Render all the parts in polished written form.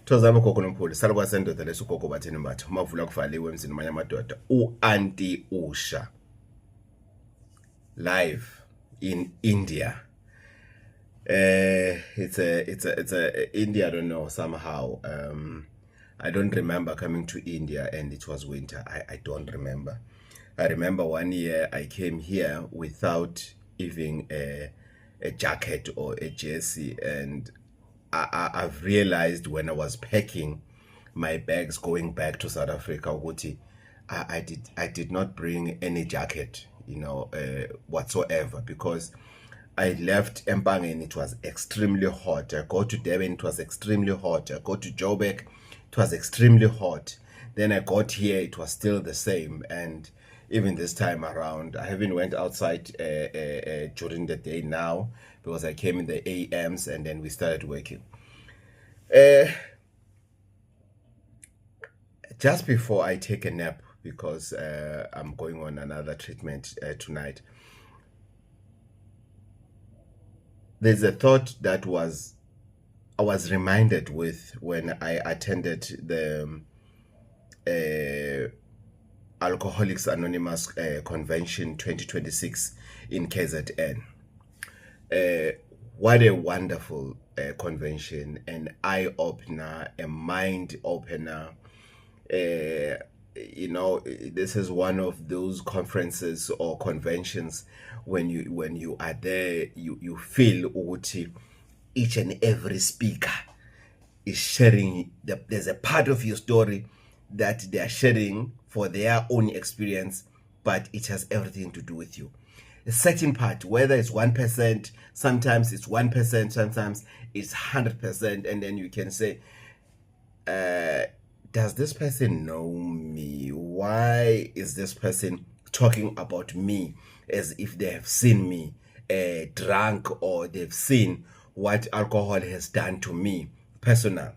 Thozama ugogo nomkhulu sala kwasendoda lesugogo bathini mbatho mavula kuvaliwe emzini manye amadoda uAnti Usha live in India. It's a India. I don't know somehow. I don't remember coming to India and it was winter. I don't remember. I remember one year I came here without even a jacket or a jersey, and I've realized when I was packing my bags going back to South Africa, ukuthi I did not bring any jacket, whatsoever, because I left Empang and it was extremely hot. I go to Durban, it was extremely hot. I go to Joburg, it was extremely hot. Then I got here, it was still the same. And even this time around, I haven't went outside during the day now because I came in the AMs and then we started working. Just before I take a nap, because I'm going on another treatment tonight, there's a thought that I was reminded with when I attended the Alcoholics Anonymous Convention 2026 in KZN. What a wonderful convention, an eye-opener, a mind-opener. This is one of those conferences or conventions when you are there, you feel ukuthi each and every speaker is sharing there's a part of your story that they are sharing for their own experience, but it has everything to do with you. A certain part, whether it's 1%, sometimes it's 1%, sometimes it's 100%, and then you can say, does this person know me? Why is this person talking about me as if they have seen me drunk, or they've seen what alcohol has done to me personal?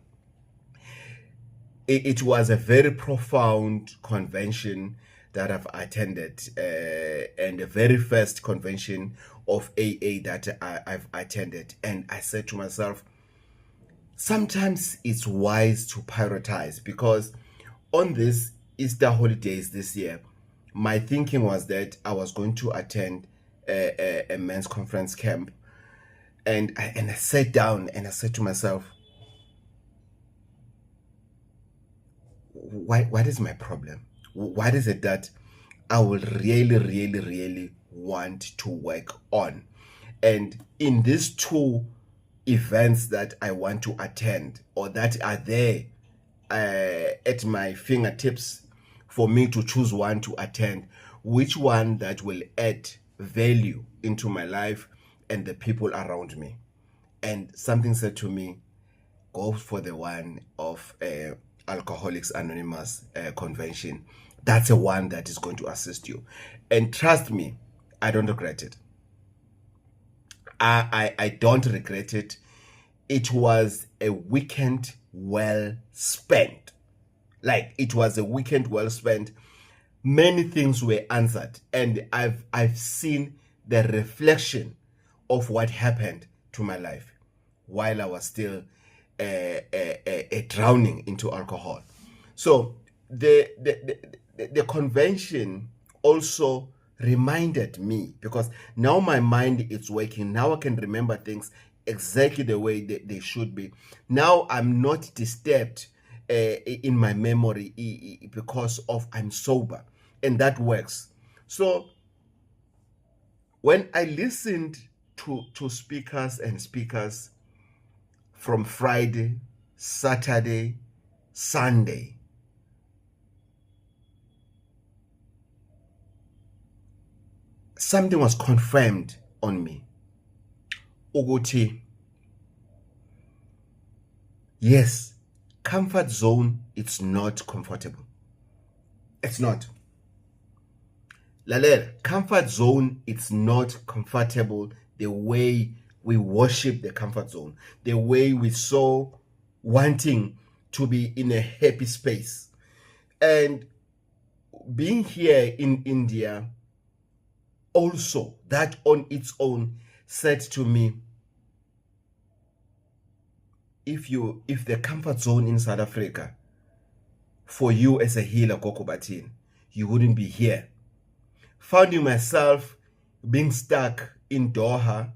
It was a very profound convention that I've attended, and the very first convention of AA that I've attended. And I said to myself, sometimes it's wise to prioritize, because on this Easter holidays this year, my thinking was that I was going to attend a men's conference camp, and I sat down and I said to myself, what is my problem? What is it that I will really want to work on? And in these two events that I want to attend, or that are there at my fingertips for me to choose one to attend, which one that will add value into my life and the people around me? And something said to me, go for the one of Alcoholics Anonymous convention. That's the one that is going to assist you. And trust me, I don't regret it. I don't regret it. It was a weekend well spent. Like, it was a weekend well spent. Many things were answered, and I've seen the reflection of what happened to my life while I was still drowning into alcohol. So the convention also reminded me, because now my mind is working. Now I can remember things exactly the way they should be. Now I'm not disturbed in my memory because of I'm sober, and that works. So when I listened to speakers from Friday, Saturday, Sunday, something was confirmed on me. Ukuthi, yes, comfort zone, it's not comfortable. It's not. Lalela, comfort zone, it's not comfortable the way we worship the comfort zone, the way we so wanting to be in a happy space. And being here in India, also, that on its own said to me, if the comfort zone in South Africa for you as a healer, Gogo Bathini, you wouldn't be here. Finding myself being stuck in Doha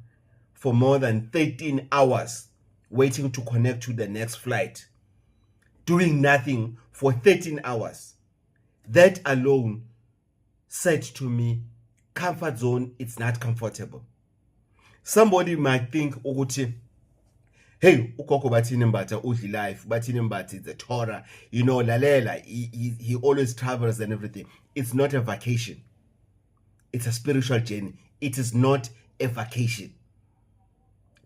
for more than 13 hours waiting to connect to the next flight, doing nothing for 13 hours. That alone said to me, comfort zone, it's not comfortable. Somebody might think, ukuthi, hey, ugogo Bathini Mbatha udli life, Bathini Mbatha is a Torah, you know, lalela, he always travels and everything. It's not a vacation. It's a spiritual journey. It is not a vacation.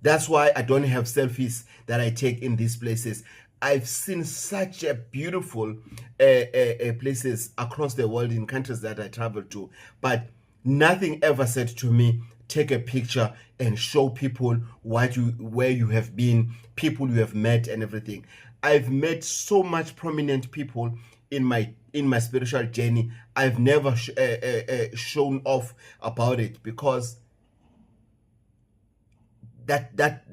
That's why I don't have selfies that I take in these places. I've seen such a beautiful places across the world in countries that I travel to, but nothing ever said to me, take a picture and show people where you have been, people you have met and everything. I've met so much prominent people in my spiritual journey. I've never shown off about it, because that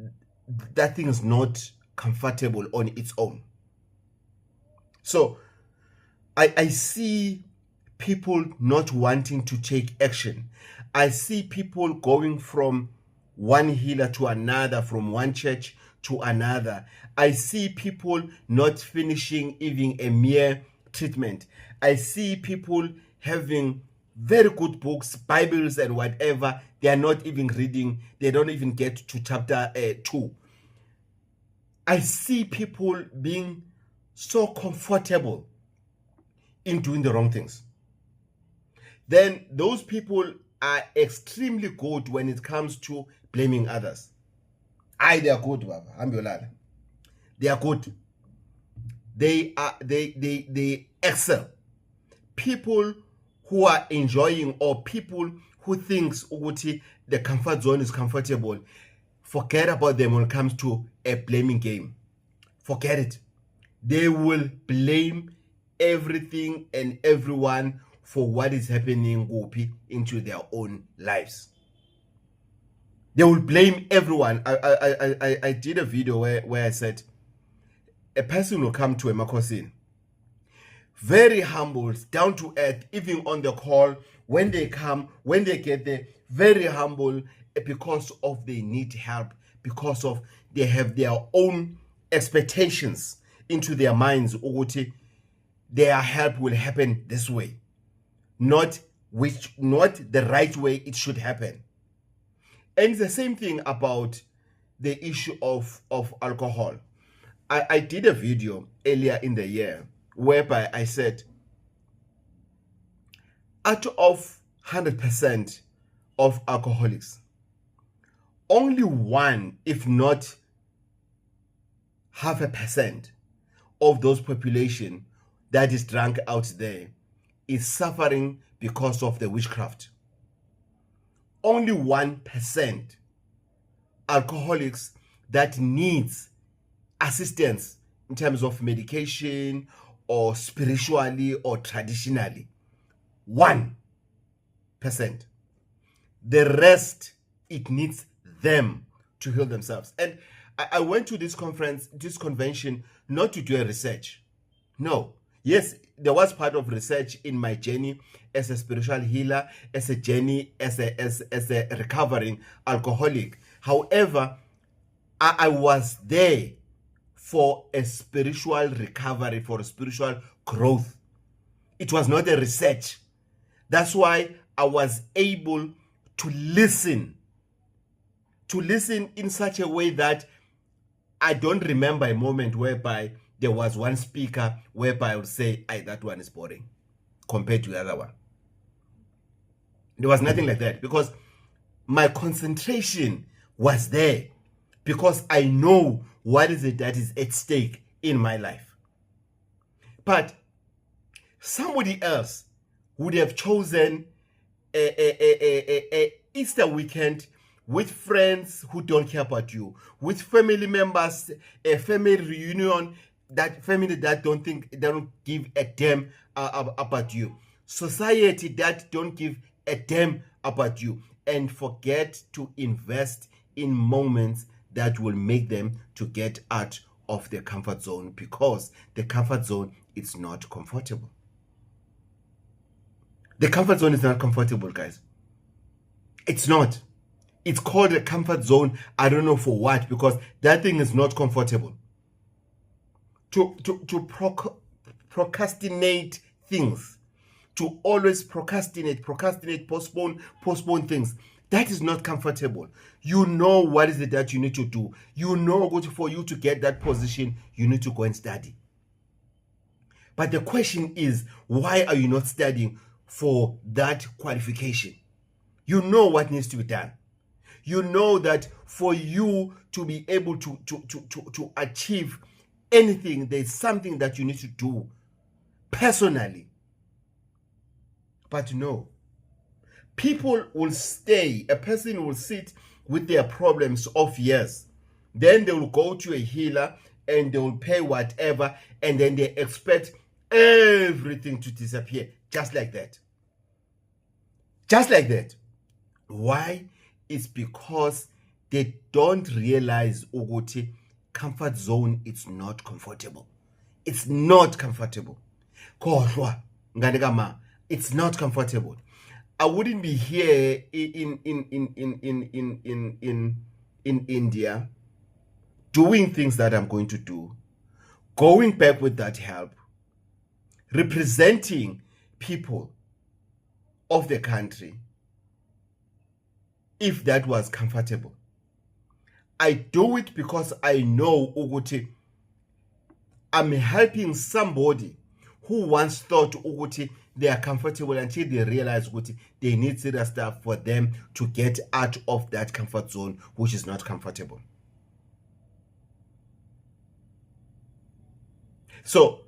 thing is not comfortable on its own. So I see people not wanting to take action. I see people going from one healer to another, from one church to another. I see people not finishing even a mere treatment. I see people having very good books, Bibles and whatever. They are not even reading. They don't even get to chapter 2. I see people being so comfortable in doing the wrong things. Then those people are extremely good when it comes to blaming others. They are good, Baba. Ambiolala. They are good. They excel. People who are enjoying, or people who thinks ukuthi the comfort zone is comfortable, forget about them when it comes to a blaming game. Forget it. They will blame everything and everyone for what is happening into their own lives. They will blame everyone. I did a video where I said a person will come to a Emakosini, very humble, down to earth, even on the call, when they come, when they get there, very humble, because of they need help, because of they have their own expectations into their minds. Their help will happen this way, not the right way it should happen. And it's the same thing about the issue of alcohol. I did a video earlier in the year whereby I said, out of 100% of alcoholics, only 1, if not 0.5% of those population that is drunk out there is suffering because of the witchcraft. Only 1% alcoholics that needs assistance in terms of medication or spiritually or traditionally. 1%. The rest, it needs them to heal themselves. And I went to this convention, not to do a research. No. Yes, there was part of research in my journey as a spiritual healer, as a journey, as a recovering alcoholic. However, I was there for a spiritual recovery, for a spiritual growth. It was not a research. That's why I was able to listen in such a way that I don't remember a moment whereby there was one speaker whereby I would say, that one is boring compared to the other one. There was nothing like that, because my concentration was there, because I know what is it that is at stake in my life. But somebody else would have chosen a Easter weekend with friends who don't care about you, with family members, a family reunion, that family that don't give a damn about you, society that don't give a damn about you, and forget to invest in moments that will make them to get out of the comfort zone, because the comfort zone is not comfortable. The comfort zone is not comfortable, guys. It's not. It's called a comfort zone. I don't know for what, because that thing is not comfortable. To procrastinate things, to always procrastinate, postpone things, that is not comfortable. You know what is it that you need to do. You know for you to get that position, you need to go and study. But the question is, why are you not studying for that qualification? You know what needs to be done. You know that for you to be able to achieve anything, there's something that you need to do personally. But no. People will stay, a person will sit with their problems of years. Then they will go to a healer and they will pay whatever, and then they expect everything to disappear just like that. Just like that. Why? It's because they don't realize ukuthi comfort zone is not comfortable. It's not comfortable. Kodwa ngane kama, it's not comfortable. I wouldn't be here in India doing things that I'm going to do, going back with that help, representing people of the country, if that was comfortable. I do it because I know ukuthi I'm helping somebody who once thought ukuthi they are comfortable until they realize ukuthi they need serious stuff for them to get out of that comfort zone, which is not comfortable. So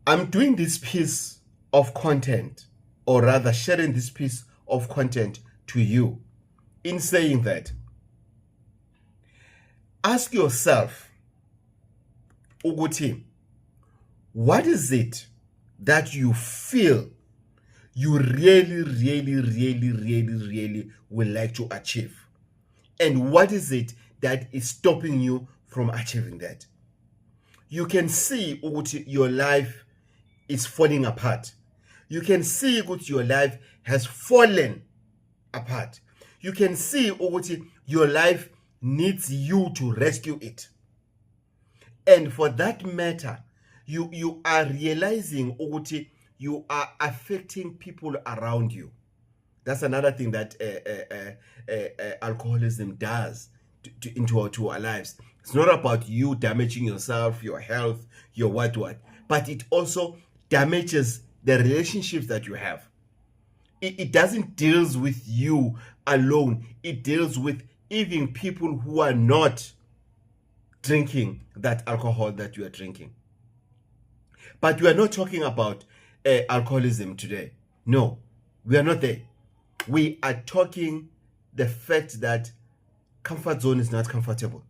I'm doing this piece of content, or rather sharing this piece of content to you, in saying that ask yourself ukuthi, what is it that you feel you really would like to achieve? And what is it that is stopping you from achieving that? You can see ukuthi your life is falling apart. You can see ukuthi your life has fallen apart. You can see ukuthi your life needs you to rescue it. And for that matter, you are realizing ukuthi you are affecting people around you. That's another thing that alcoholism does to our lives. It's not about you damaging yourself, your health, your what, but it also damages the relationships that you have. It doesn't deal with you alone. It deals with even people who are not drinking that alcohol that you are drinking. But we are not talking about alcoholism today. No, we are not there. We are talking the fact that comfort zone is not comfortable.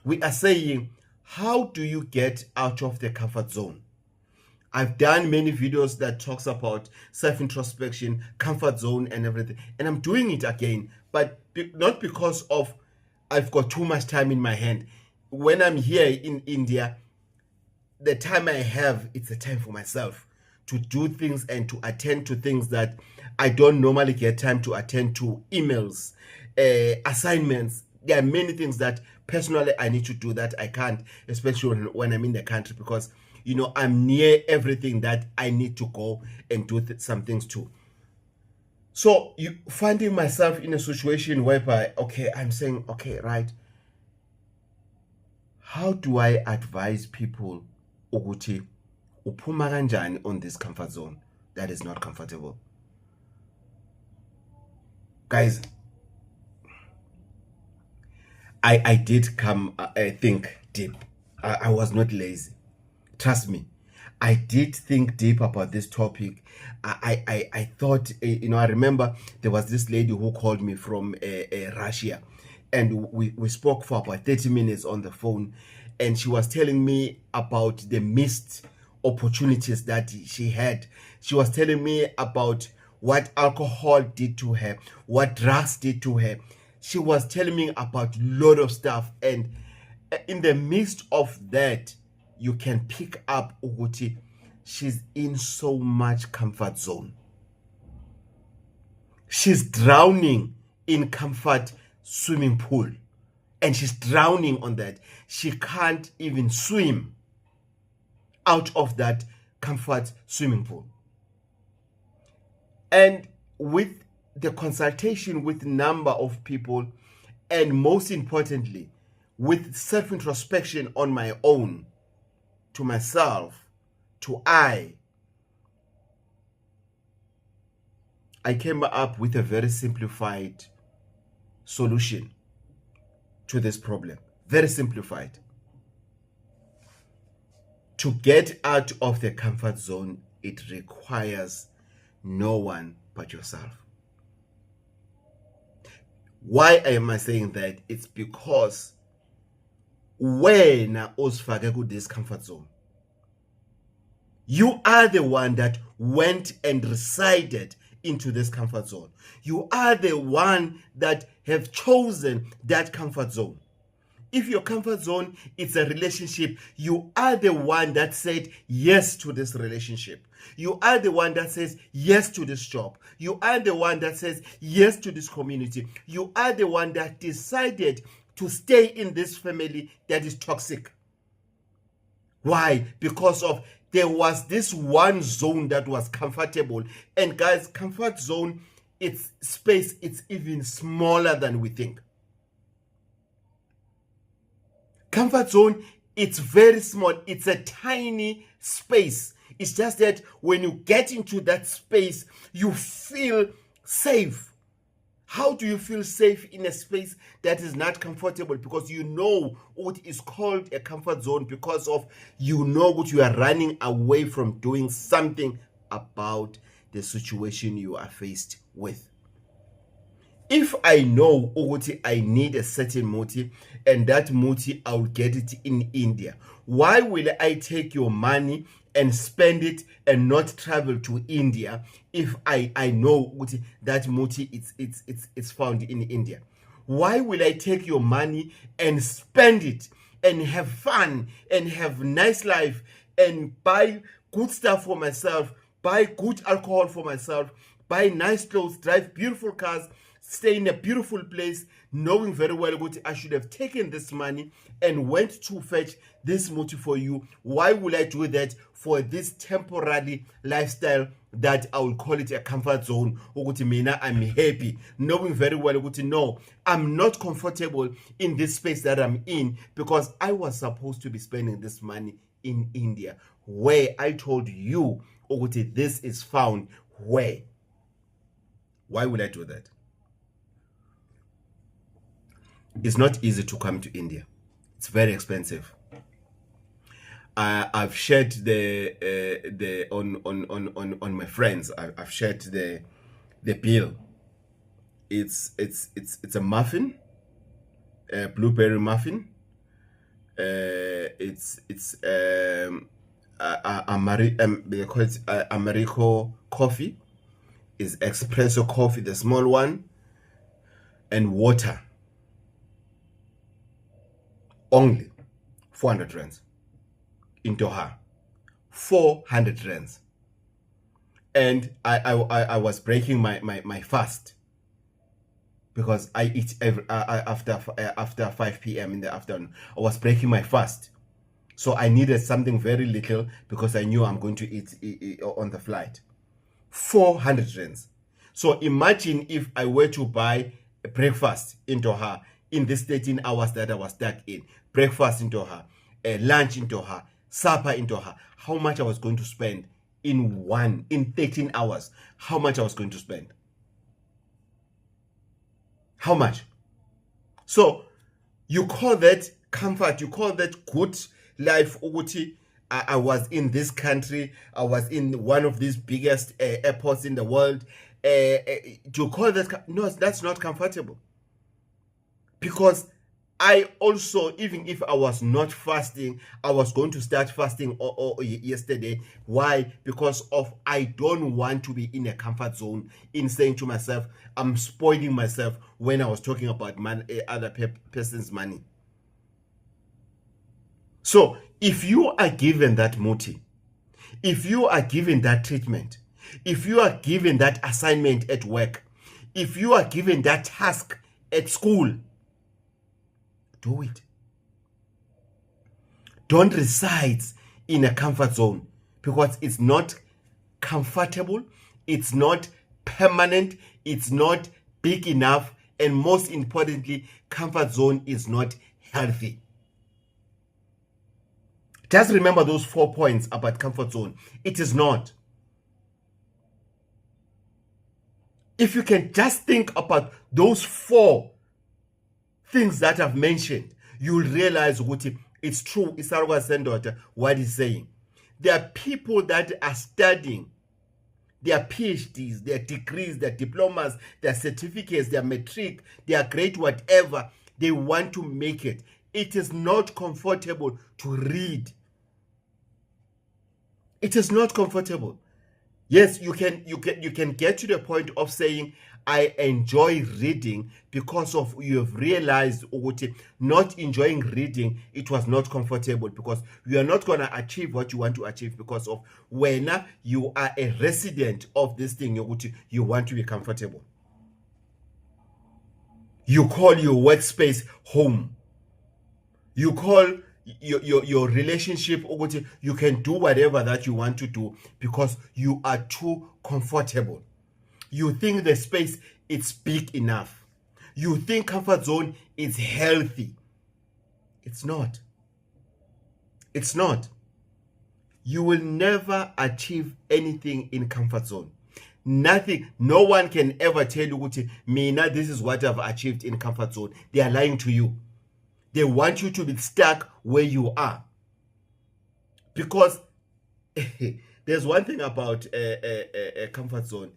We are saying, how do you get out of the comfort zone? I've done many videos that talks about self-introspection, comfort zone and everything. And I'm doing it again, but not because of I've got too much time in my hand. When I'm here in India, the time I have, it's a time for myself to do things and to attend to things that I don't normally get time to attend to. Emails, assignments. There are many things that personally I need to do that I can't, especially when I'm in the country, because you know I'm near everything that I need to go and do some things too. So you finding myself in a situation whereby, okay, I'm saying, okay, right, how do I advise people ukuthi uphuma kanjani on this comfort zone that is not comfortable? Guys, I did come, I think deep. I was not lazy. Trust me. I did think deep about this topic. I thought, you know, I remember there was this lady who called me from Russia, and we spoke for about 30 minutes on the phone, and she was telling me about the missed opportunities that she had. She was telling me about what alcohol did to her, what drugs did to her. She was telling me about a lot of stuff, and in the midst of that, you can pick up ukuthi she's in so much comfort zone. She's drowning in comfort swimming pool, and she's drowning on that. She can't even swim out of that comfort swimming pool. And with the consultation with a number of people, and most importantly, with self-introspection on my own, to myself, I came up with a very simplified solution to this problem. Very simplified. To get out of the comfort zone, it requires no one but yourself. Why am I saying that? It's because when uzifake this comfort zone, you are the one that went and resided into this comfort zone. You are the one that have chosen that comfort zone. If your comfort zone is a relationship, you are the one that said yes to this relationship. You are the one that says yes to this job. You are the one that says yes to this community. You are the one that decided to stay in this family that is toxic. Why? Because of there was this one zone that was comfortable. And guys, comfort zone, its space, it's even smaller than we think. Comfort zone, it's very small. It's a tiny space. It's just that when you get into that space, you feel safe. How do you feel safe in a space that is not comfortable? Because you know what is called a comfort zone, because of you know what you are running away from doing something about the situation you are faced with. If I know ukuthi I need a certain muti, and that muti I'll get it in India, why will I take your money and spend it and not travel to India if I know that muti it's found in India? Why will I take your money and spend it and have fun and have nice life and buy good stuff for myself, buy good alcohol for myself, buy nice clothes, drive beautiful cars, stay in a beautiful place, knowing very well what I should have taken this money and went to fetch this muti for you? Why will I do that for this temporary lifestyle that I will call it a comfort zone? Mina, I'm happy, knowing very well no, I'm not comfortable in this space that I'm in, because I was supposed to be spending this money in India, where I told you this is found where. Why would I do that? It's not easy to come to India. It's very expensive. I've shared the on my friends. I've shared the bill. It's a muffin, a blueberry muffin. They call it Americo coffee. Is espresso coffee, the small one, and water. Only 400 rands in Doha. 400 rands. And I was breaking my fast, because I eat after 5 p.m. in the afternoon. I was breaking my fast, so I needed something very little, because I knew I'm going to eat on the flight. 400 rands. So imagine if I were to buy a breakfast in Doha in this 13 hours that I was stuck in. Breakfast in Doha, lunch in Doha, supper in Doha. How much I was going to spend in 13 hours. How much I was going to spend. How much? So you call that comfort, you call that good life. I was in this country, I was in one of these biggest airports in the world. To call that, no, that's not comfortable. Because I also, even if I was not fasting, I was going to start fasting yesterday. Why? Because of I don't want to be in a comfort zone, in saying to myself, I'm spoiling myself when I was talking about other person's money. So if you are given that muti, if you are given that treatment, if you are given that assignment at work, if you are given that task at school, do it. Don't reside in a comfort zone, because it's not comfortable, it's not permanent, it's not big enough, and most importantly, comfort zone is not healthy. Just remember those 4 points about comfort zone. It is not. If you can just think about those 4 things that I've mentioned, you'll realize what it's true. Isarwa Sendoda, what he's saying. There are people that are studying their PhDs, their degrees, their diplomas, their certificates, their matric, their grade, whatever. They want to make it. It is not comfortable to read. It is not comfortable. Yes, you can get to the point of saying, I enjoy reading, because of you have realized not enjoying reading, it was not comfortable, because you are not going to achieve what you want to achieve, because of when you are a resident of this thing, you want to be comfortable. You call your workspace home. You call your relationship, you can do whatever that you want to do because you are too comfortable. You think the space is big enough. You think comfort zone is healthy. It's not. It's not. You will never achieve anything in comfort zone. Nothing. No one can ever tell you, Mina, this is what I've achieved in comfort zone. They are lying to you. They want you to be stuck where you are. Because there's one thing about a comfort zone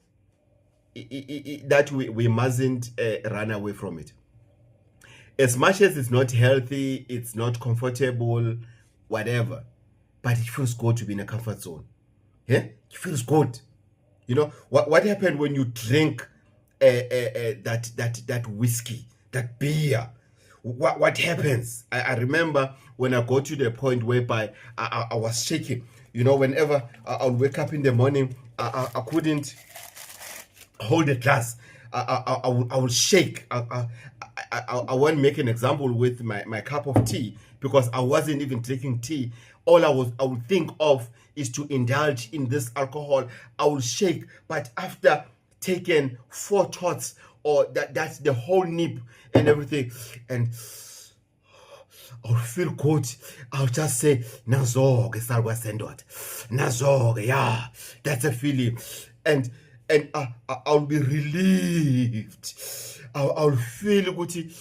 that we mustn't run away from it. As much as it's not healthy, it's not comfortable, whatever, but it feels good to be in a comfort zone. Yeah, it feels good. You know what happened when you drink that whiskey, that beer? What happens? I remember when I got to the point whereby I was shaking. You know, whenever I would wake up in the morning, I couldn't hold a glass. I will shake. I want to make an example with my cup of tea, because I wasn't even drinking tea. All I would think of is to indulge in this alcohol. I will shake, but after taking 4 shots, or that's the whole nip and everything, and I'll feel good. I'll just say, Nazoge, Sarwa Sendot. Nazoge, yeah, that's a feeling. And I'll be relieved. I'll feel good,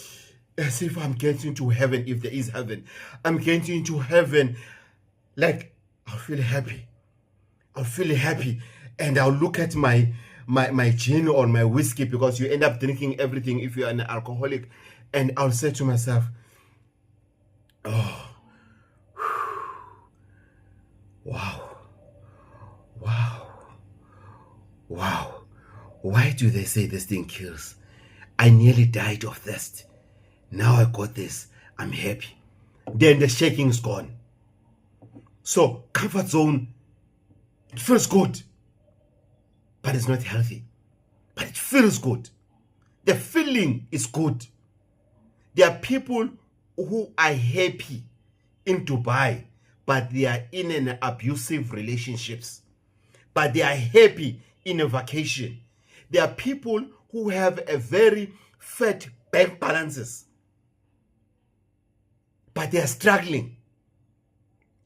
as if I'm getting to heaven, if there is heaven. I'm getting into heaven. Like, I'll feel happy. I'll feel happy. And I'll look at my gin or my whiskey, because you end up drinking everything if you're an alcoholic. And I'll say to myself, oh, wow, wow, wow. Why do they say this thing kills? I nearly died of thirst. Now I got this. I'm happy. Then the shaking is gone. So comfort zone, it feels good, but it's not healthy. But it feels good. The feeling is good. There are people who are happy in Dubai, but they are in an abusive relationships. But they are happy in a vacation. There are people who have a very fat bank balances, but they are struggling.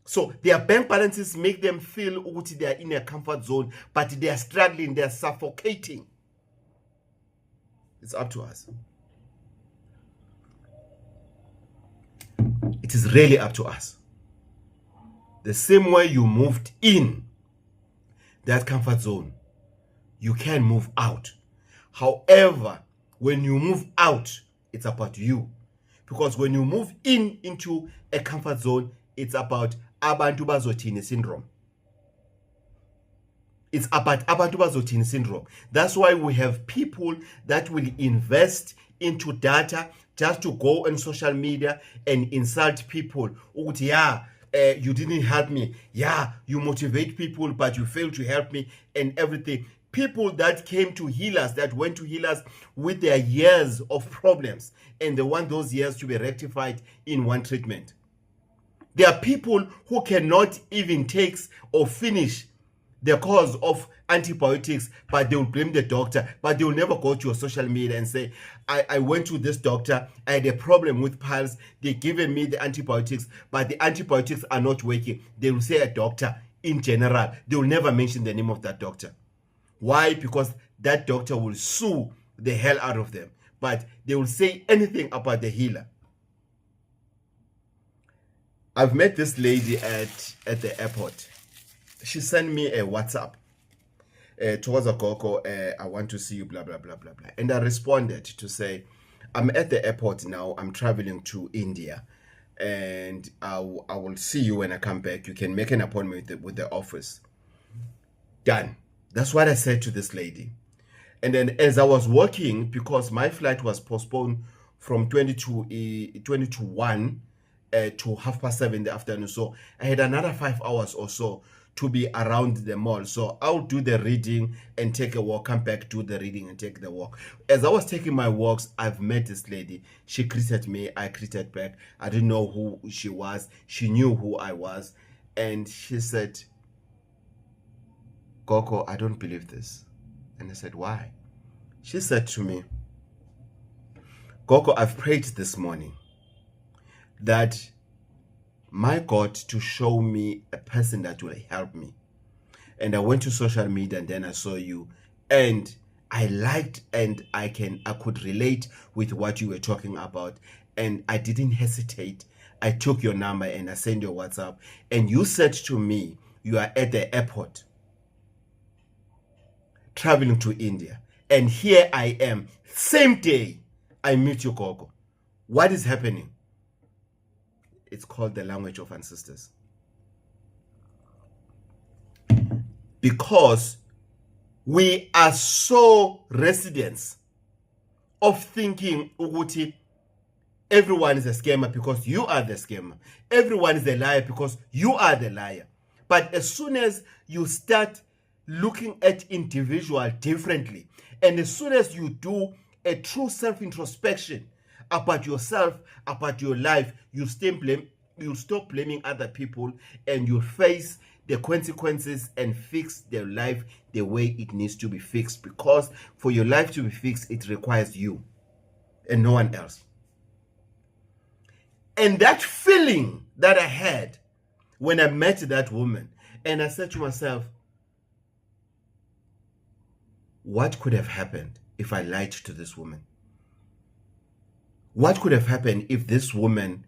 So their bank balances make them feel they are in a comfort zone, but they are struggling, they are suffocating. It's up to us. It is really up to us. The same way you moved in that comfort zone, you can move out. However, when you move out, it's about you. Because when you move into a comfort zone, it's about abantu bazothini syndrome. It's about abantu bazothini syndrome. That's why we have people that will invest into data, just to go on social media and insult people. Yeah, you didn't help me. Yeah, you motivate people, but you fail to help me and everything. People that came to heal us, that went to heal us with their years of problems, and they want those years to be rectified in one treatment. There are people who cannot even take or finish the course of antibiotics, but they will blame the doctor, but they will never go to your social media and say, I went to this doctor, I had a problem with piles, they given me the antibiotics, but the antibiotics are not working. They will say a doctor in general. They will never mention the name of that doctor. Why? Because that doctor will sue the hell out of them, but they will say anything about the healer. I've met this lady at the airport. She sent me a WhatsApp. Towards Gogo, I want to see you, blah, blah, blah, blah, blah. And I responded to say, I'm at the airport now. I'm traveling to India. And I will see you when I come back. You can make an appointment with the office. Done. That's what I said to this lady. And then as I was working, because my flight was postponed from 1 to 7:30 in the afternoon. So I had another 5 hours or so to be around the mall. So I'll do the reading and take a walk, come back, do the reading and take the walk. As I was taking my walks, I've met this lady. She greeted me, I greeted back. I didn't know who she was. She knew who I was. And she said, Gogo, I don't believe this. And I said, why? She said to me, Gogo, I've prayed this morning that my God to show me a person that will help me. And I went to social media and then I saw you and I liked and I could relate with what you were talking about. And I didn't hesitate. I took your number and I sent your WhatsApp. And you said to me, you are at the airport traveling to India. And here I am. Same day I meet you, Gogo. What is happening? It's called the language of ancestors. Because we are so residents of thinking, Uguti, everyone is a scammer because you are the scammer. Everyone is a liar because you are the liar. But as soon as you start looking at individual differently, and as soon as you do a true self-introspection about yourself, about your life, you stop blaming other people and you face the consequences and fix their life the way it needs to be fixed. Because for your life to be fixed, it requires you and no one else. And that feeling that I had when I met that woman, and I said to myself, what could have happened if I lied to this woman? What could have happened if this woman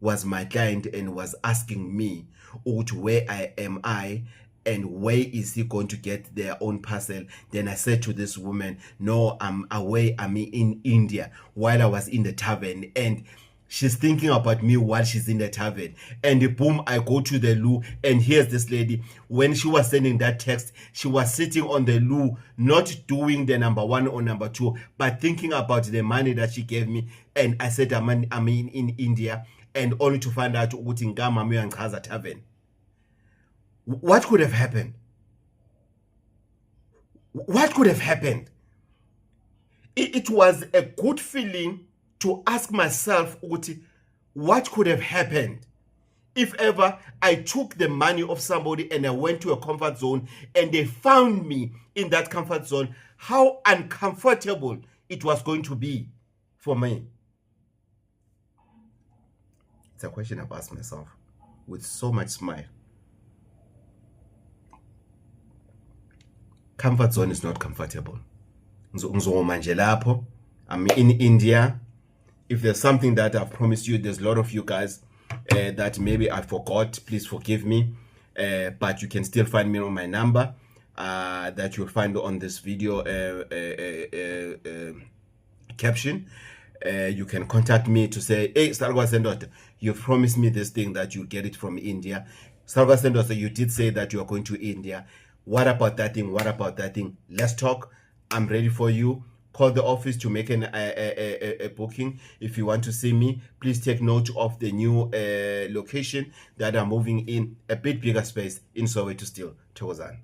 was my client and was asking me, where am I and where is he going to get their own parcel? Then I said to this woman, no, I'm away, I'm in India while I was in the tavern. And she's thinking about me while she's in the tavern. And boom, I go to the loo and here's this lady. When she was sending that text, she was sitting on the loo, not doing the number 1 or number 2, but thinking about the money that she gave me. And I said, I'm in India, and only to find out ukuthi ngama and Kaza tavern. What could have happened? What could have happened? It was a good feeling to ask myself, what could have happened if ever I took the money of somebody and I went to a comfort zone and they found me in that comfort zone, how uncomfortable it was going to be for me. It's a question I've asked myself with so much smile. Comfort zone is not comfortable. I'm in India. If there's something that I've promised you, there's a lot of you guys that maybe I forgot, please forgive me. But you can still find me on my number that you'll find on this video caption. You can contact me to say, hey, Sarugwa Sendota, you've promised me this thing that you'll get it from India. Sarugwa Sendota, you did say that you are going to India. What about that thing? What about that thing? Let's talk. I'm ready for you. call the office to make a booking. If you want to see me, please take note of the new location that I'm moving in, a bit bigger space in Soweto still. Thokozani.